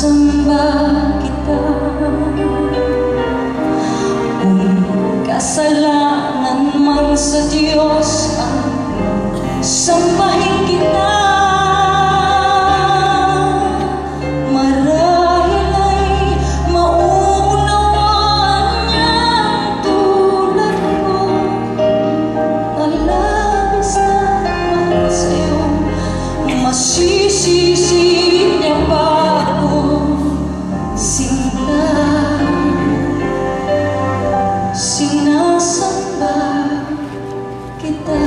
Sinasamba kita. Kung kasalanan man sa Diyos ang sambahin kita, marahil ay mauunawaan niyang tulad ko na labis na mahal sa'yo. Masisisi niya ba ako, sinta? Sinasamba kita.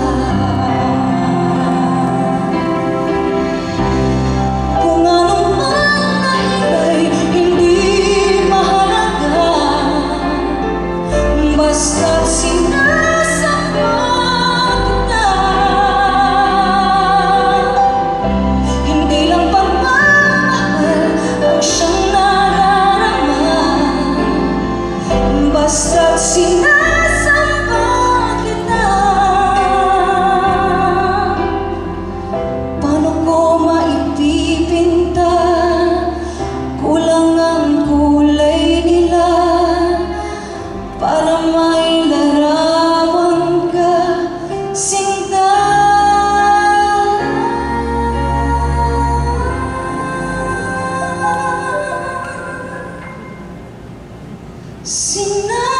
Kung anong man nahibay, hindi mahalaga, basta't sinasamba kita. Hindi lang pagmamahal ang siyang nararama, basta't sinasamba kita. Paano ko maipipinta, kulang ang kulay nila para may larawan ka, sinta. Sinasamba